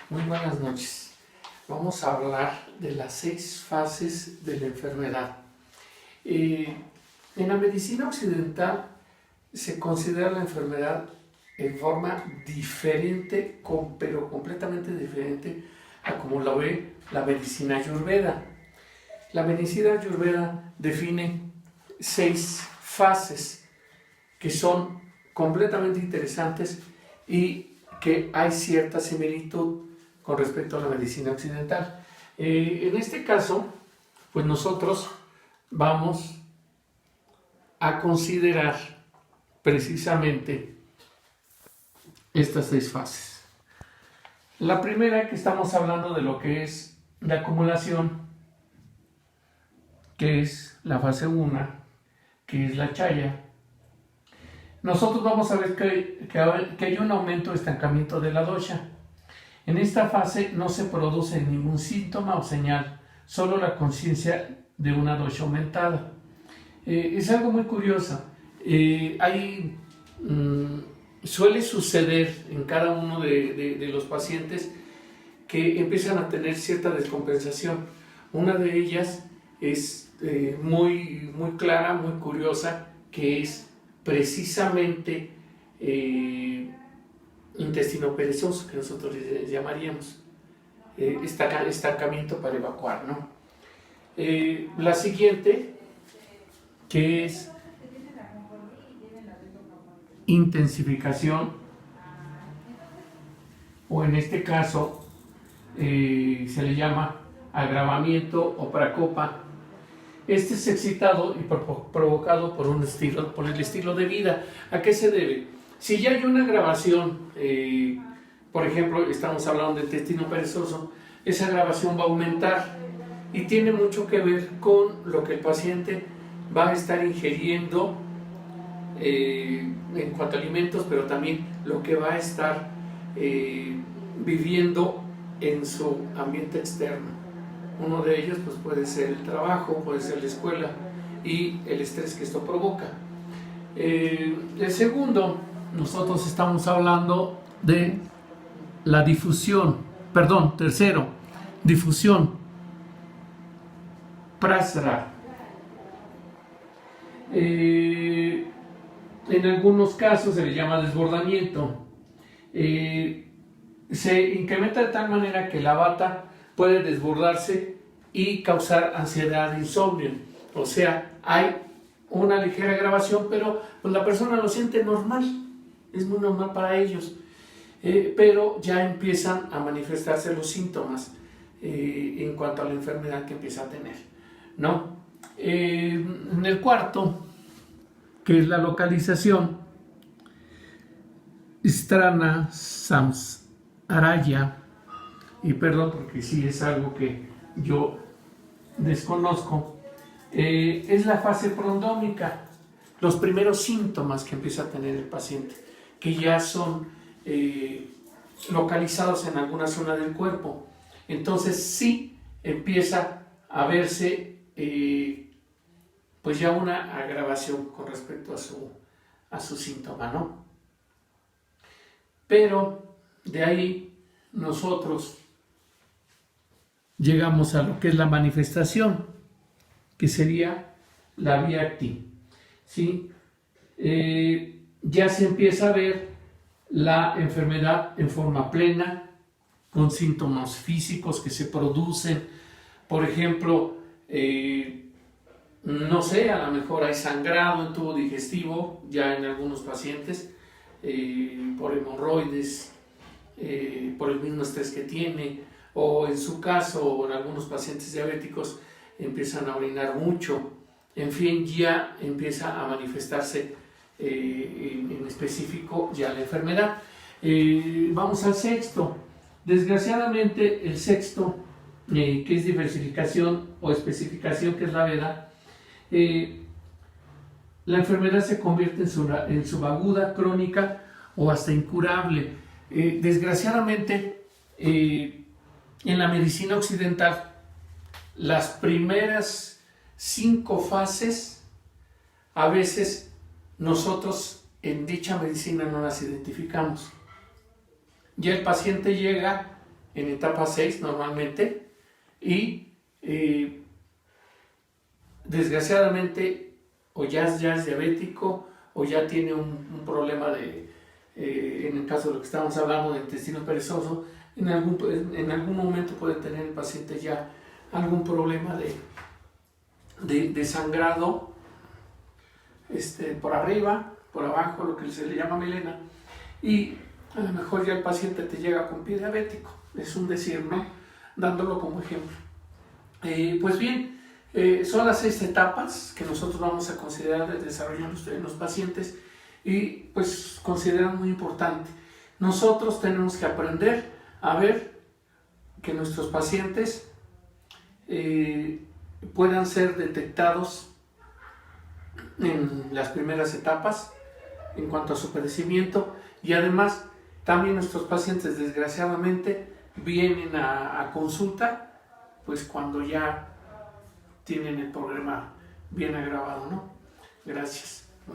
Muy buenas noches. Vamos a hablar de las 6 fases de la enfermedad. En la medicina occidental se considera la enfermedad en forma diferente, pero completamente diferente a como la ve la medicina ayurveda. La medicina ayurveda define 6 fases que son completamente interesantes y que hay cierta similitud con respecto a la medicina occidental. En este caso, pues nosotros vamos a considerar precisamente estas 6 fases. La primera, que estamos hablando de lo que es la acumulación, que es la fase 1, que es la chaya. Nosotros vamos a ver que hay un aumento o estancamiento de la dosha. En esta fase no se produce ningún síntoma o señal, solo la conciencia de una dosha aumentada. Es algo muy curioso. Suele suceder en cada uno de los pacientes que empiezan a tener cierta descompensación. Una de ellas es muy clara, muy curiosa, que es precisamente intestino perezoso, que nosotros le llamaríamos estancamiento para evacuar, ¿no? La siguiente, que es intensificación, o en este caso se le llama agravamiento o pracopa. Este es excitado y provocado por el estilo de vida. ¿A qué se debe? Si ya hay una agravación, por ejemplo, estamos hablando de intestino perezoso, esa agravación va a aumentar y tiene mucho que ver con lo que el paciente va a estar ingiriendo en cuanto a alimentos, pero también lo que va a estar viviendo en su ambiente externo. Uno de ellos pues, puede ser el trabajo, puede ser la escuela y el estrés que esto provoca. El segundo, nosotros estamos hablando de la difusión, tercero, difusión, prasra. En algunos casos se le llama desbordamiento. Se incrementa de tal manera que la bata puede desbordarse y causar ansiedad e insomnio. O sea, hay una ligera agravación, pero pues, la persona lo siente normal, es muy normal para ellos. Pero ya empiezan a manifestarse los síntomas en cuanto a la enfermedad que empieza a tener, ¿no? En el cuarto, que es la localización, Strana Samsaraya, y perdón porque sí es algo que yo desconozco, es la fase prodrómica, los primeros síntomas que empieza a tener el paciente, que ya son localizados en alguna zona del cuerpo. Entonces sí empieza a verse pues ya una agravación con respecto a su síntoma, ¿no? Pero de ahí nosotros llegamos a lo que es la manifestación, que sería la Viakti, ¿sí? Ya se empieza a ver la enfermedad en forma plena, con síntomas físicos que se producen. Por ejemplo, no sé, a lo mejor hay sangrado en tubo digestivo, ya en algunos pacientes, por hemorroides, por el mismo estrés que tiene, o en su caso, en algunos pacientes diabéticos, empiezan a orinar mucho. En fin, ya empieza a manifestarse en específico ya la enfermedad. Vamos al sexto. Desgraciadamente, el sexto, que es diversificación o especificación, que es la veda, la enfermedad se convierte en subaguda, crónica o hasta incurable. Desgraciadamente, en la medicina occidental, las primeras 5 fases, a veces nosotros en dicha medicina no las identificamos. Ya el paciente llega en etapa 6 normalmente, y desgraciadamente o ya es diabético o ya tiene un problema en el caso de lo que estamos hablando de intestino perezoso, en algún momento puede tener el paciente ya algún problema de sangrado por arriba, por abajo, lo que se le llama melena, y a lo mejor ya el paciente te llega con pie diabético, es un decir, ¿no? Dándolo como ejemplo. Pues bien, son las 6 etapas que nosotros vamos a considerar de desarrollo en los pacientes y pues consideran muy importante. Nosotros tenemos que aprender a ver que nuestros pacientes puedan ser detectados en las primeras etapas en cuanto a su padecimiento, y además también nuestros pacientes desgraciadamente vienen a consulta pues cuando ya tienen el problema bien agravado, ¿no? Gracias.